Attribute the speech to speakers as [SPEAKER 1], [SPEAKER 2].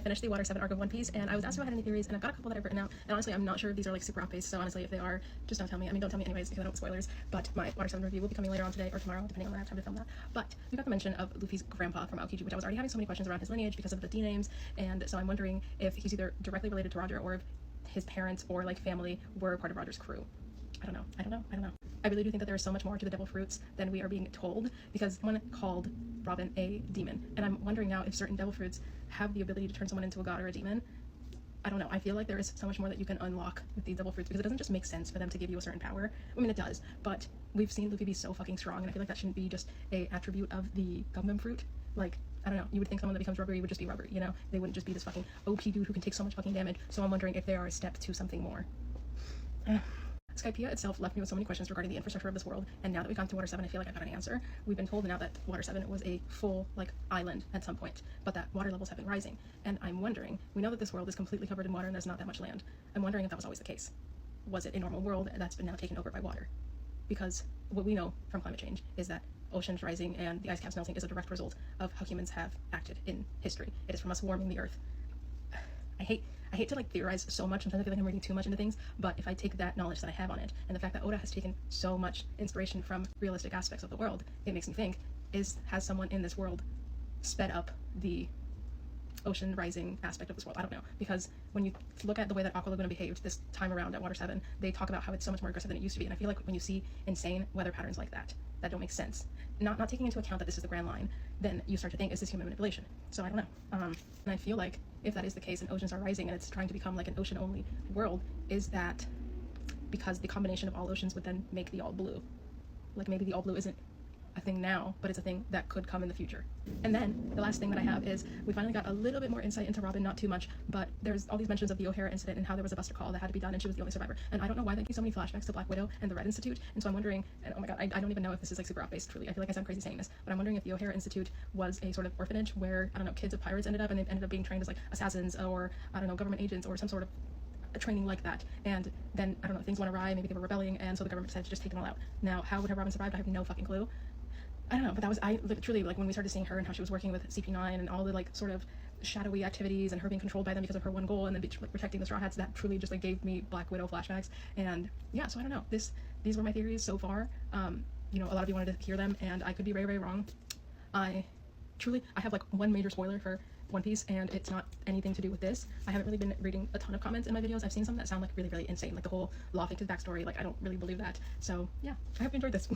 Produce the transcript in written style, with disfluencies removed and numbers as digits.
[SPEAKER 1] finished the Water 7 arc of One Piece, and I was asked if I had any theories, and I've got a couple that I've written out, and honestly, I'm not sure if these are like super off-base, so honestly, if they are, just don't tell me. I mean, don't tell me anyways, because I don't want spoilers, but my Water 7 review will be coming later on today, or tomorrow, depending on when I have time to film that. But we got the mention of Luffy's grandpa from Aokiji, which I was already having so many questions around his lineage because of the D names, and so I'm wondering if he's either directly related to Roger, or if his parents or like family were part of Roger's crew. I don't know. I really do think that there is so much more to the devil fruits than we are being told, because someone called Robin a demon, and I'm wondering now if certain devil fruits have the ability to turn someone into a god or a demon. I don't know. I feel like there is so much more that you can unlock with these devil fruits, because it doesn't just make sense for them to give you a certain power. I mean, it does, but we've seen Luffy be so fucking strong, and I feel like that shouldn't be just a attribute of the Gum fruit. Like, I don't know, you would think someone that becomes rubbery would just be rubbery, you know? They wouldn't just be this fucking OP dude who can take so much fucking damage, so I'm wondering if there are steps to something more. Skypiea itself left me with so many questions regarding the infrastructure of this world, and now that we've gone through Water 7, I feel like I got an answer. We've been told now that Water 7 was a full, like, island at some point, but that water levels have been rising, and I'm wondering, we know that this world is completely covered in water and there's not that much land. I'm wondering if that was always the case. Was it a normal world that's been now taken over by water? Because what we know from climate change is that oceans rising and the ice caps melting is a direct result of how humans have acted in history. It is from us warming the earth. I hate to like theorize so much. Sometimes I feel like I'm reading too much into things, but if I take that knowledge that I have on it, and the fact that Oda has taken so much inspiration from realistic aspects of the world, it makes me think, has someone in this world sped up the ocean rising aspect of this world? I don't know, because when you look at the way that Aqua Laguna behaved this time around at Water 7, they talk about how it's so much more aggressive than it used to be, and I feel like when you see insane weather patterns like that don't make sense, not taking into account that this is the Grand Line, then you start to think, is this human manipulation? So I don't know. And I feel like if that is the case and oceans are rising and it's trying to become like an ocean only world, is that because the combination of all oceans would then make the all blue? Like maybe the all blue isn't a thing now, but it's a thing that could come in the future. And then the last thing that I have is we finally got a little bit more insight into Robin, not too much, but there's all these mentions of the O'Hara incident and how there was a buster call that had to be done and she was the only survivor. And I don't know why they give so many flashbacks to Black Widow and the Red Institute, and so I'm wondering, and oh my god, I don't even know if this is like super off-base truly. I feel like I sound crazy saying this, but I'm wondering if the O'Hara Institute was a sort of orphanage where, I don't know, kids of pirates ended up, and they ended up being trained as like assassins or, I don't know, government agents or some sort of training like that, and then, I don't know, things went awry, maybe they were rebelling, and so the government decided to just take them all out. Now, how would have Robin survived? I have no fucking clue. I don't know, but that was, truly, like, when we started seeing her and how she was working with CP9 and all the, like, sort of shadowy activities and her being controlled by them because of her one goal and then protecting the Straw Hats, that truly just, like, gave me Black Widow flashbacks. And, yeah, so I don't know. These were my theories so far. You know, a lot of you wanted to hear them, and I could be very, very wrong. I have, like, one major spoiler for One Piece, and it's not anything to do with this. I haven't really been reading a ton of comments in my videos. I've seen some that sound, like, really, really insane. Like, the whole Law Fix's backstory, like, I don't really believe that. So, yeah, I hope you enjoyed this.